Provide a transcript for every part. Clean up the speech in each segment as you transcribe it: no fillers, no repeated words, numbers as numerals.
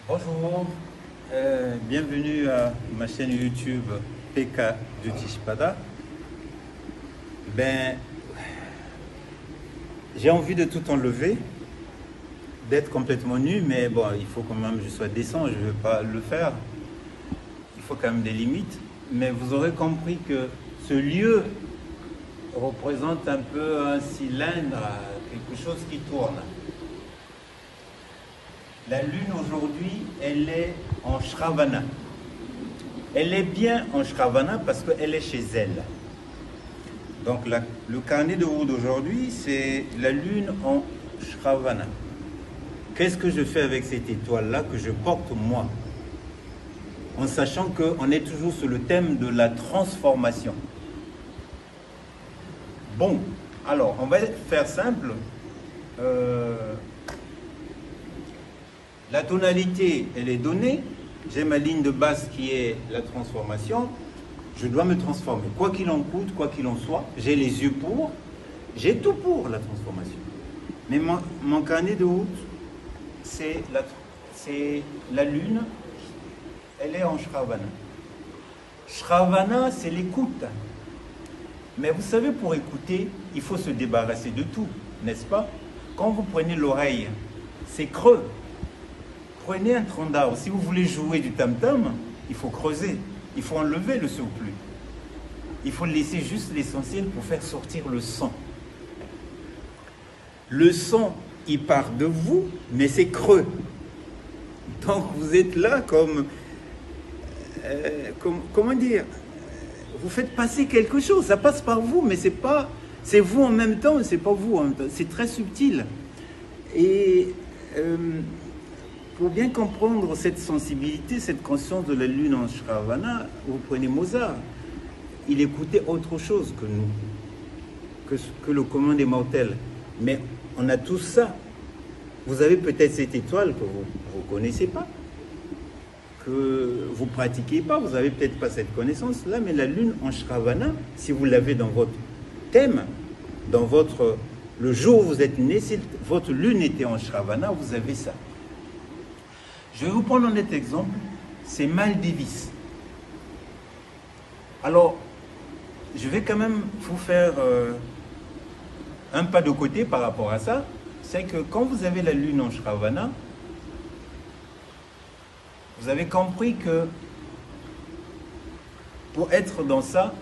Bonjour, bienvenue à ma chaîne YouTube PK Jyotish-Pada. J'ai envie de tout enlever, d'être complètement nu, mais bon, il faut quand même que je sois décent, je ne vais pas le faire. Il faut quand même des limites, mais vous aurez compris que ce lieu représente un peu un cylindre, quelque chose qui tourne. La lune aujourd'hui, elle est en Shravana. Elle est bien en Shravana parce qu'elle est chez elle. Donc le carnet de route d'aujourd'hui, c'est la lune en Shravana. Qu'est-ce que je fais avec cette étoile-là que je porte moi? En sachant qu'on est toujours sur le thème de la transformation. Bon, alors on va faire simple. La tonalité, elle est donnée. J'ai ma ligne de base qui est la transformation. Je dois me transformer. Quoi qu'il en coûte, quoi qu'il en soit, j'ai les yeux pour. J'ai tout pour la transformation. Mais mon carnet de route, c'est la lune. Elle est en Shravana. Shravana, c'est l'écoute. Mais vous savez, pour écouter, il faut se débarrasser de tout, n'est-ce pas? Quand vous prenez l'oreille, c'est creux. Prenez un tronc d'arbre. Si vous voulez jouer du tam-tam, il faut creuser. Il faut enlever le surplus. Il faut laisser juste l'essentiel pour faire sortir le son. Le son, il part de vous, mais c'est creux. Donc vous êtes là comme comment dire? Vous faites passer quelque chose. Ça passe par vous, mais c'est vous en même temps, c'est pas vous en même temps. C'est très subtil. Et pour bien comprendre cette sensibilité, cette conscience de la lune en Shravana, vous prenez Mozart. Il écoutait autre chose que nous, que le commun des mortels. Mais on a tous ça. Vous avez peut-être cette étoile que vous ne connaissez pas, que vous ne pratiquez pas, vous n'avez peut-être pas cette connaissance-là, mais la lune en Shravana, si vous l'avez dans votre thème, le jour où vous êtes né, si votre lune était en Shravana, vous avez ça. Je vais vous prendre un autre exemple, c'est Miles Davis. Alors, je vais quand même vous faire un pas de côté par rapport à ça. C'est que quand vous avez la lune en Shravana, vous avez compris que pour être dans ça,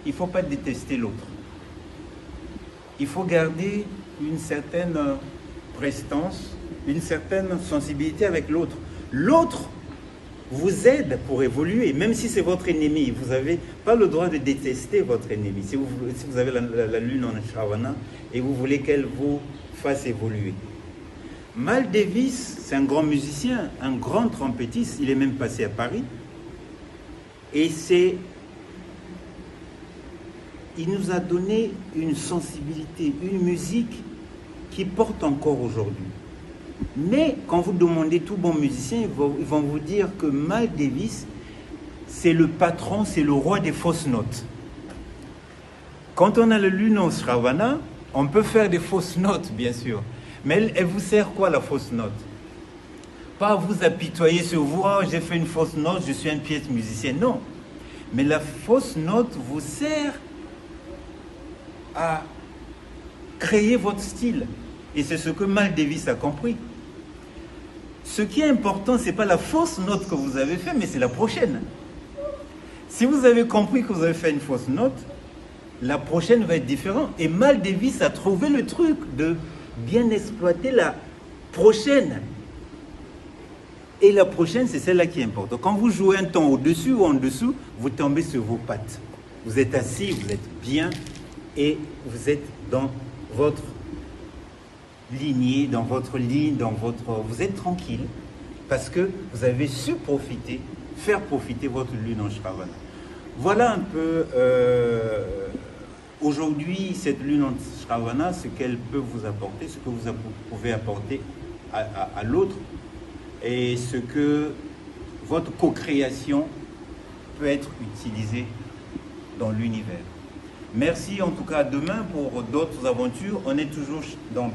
il ne faut pas détester l'autre. Il faut garder une certaine prestance, une certaine sensibilité avec l'autre. L'autre vous aide pour évoluer, même si c'est votre ennemi. Vous n'avez pas le droit de détester votre ennemi. Si vous avez la lune en Shravana et vous voulez qu'elle vous fasse évoluer. Miles Davis, c'est un grand musicien, un grand trompettiste. Il est même passé à Paris. Et il nous a donné une sensibilité, une musique qui porte encore aujourd'hui. Mais quand vous demandez tout bon musicien, ils vont vous dire que Miles Davis, c'est le patron, c'est le roi des fausses notes. Quand on a la lune en Shravana, on peut faire des fausses notes, bien sûr. Mais elle vous sert quoi, la fausse note? Pas vous apitoyer sur vous, oh, j'ai fait une fausse note, je suis un piètre musicien. Non. Mais la fausse note vous sert à créer votre style. Et c'est ce que Miles Davis a compris. Ce qui est important, ce n'est pas la fausse note que vous avez faite, mais c'est la prochaine. Si vous avez compris que vous avez fait une fausse note, la prochaine va être différente. Et Miles Davis a trouvé le truc de bien exploiter la prochaine. Et la prochaine, c'est celle-là qui est importante. Quand vous jouez un ton au-dessus ou en dessous, vous tombez sur vos pattes. Vous êtes assis, vous êtes bien et vous êtes dans votre lignée, dans votre ligne, vous êtes tranquille parce que vous avez su profiter, faire profiter votre lune en Shravana. Voilà un peu aujourd'hui cette lune en Shravana, ce qu'elle peut vous apporter, ce que vous pouvez apporter à l'autre et ce que votre co-création peut être utilisée dans l'univers. Merci en tout cas, à demain pour d'autres aventures. On est toujours dans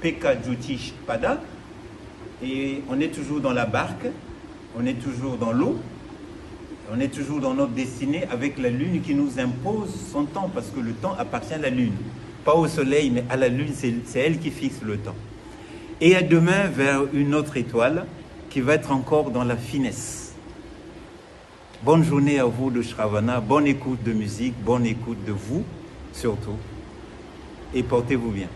PK Jyotish-Pada. Et on est toujours dans la barque, on est toujours dans l'eau, on est toujours dans notre destinée avec la lune qui nous impose son temps, parce que le temps appartient à la lune. Pas au soleil, mais à la lune, c'est elle qui fixe le temps. Et à demain vers une autre étoile qui va être encore dans la finesse. Bonne journée à vous de Shravana, bonne écoute de musique, bonne écoute de vous surtout, et portez-vous bien.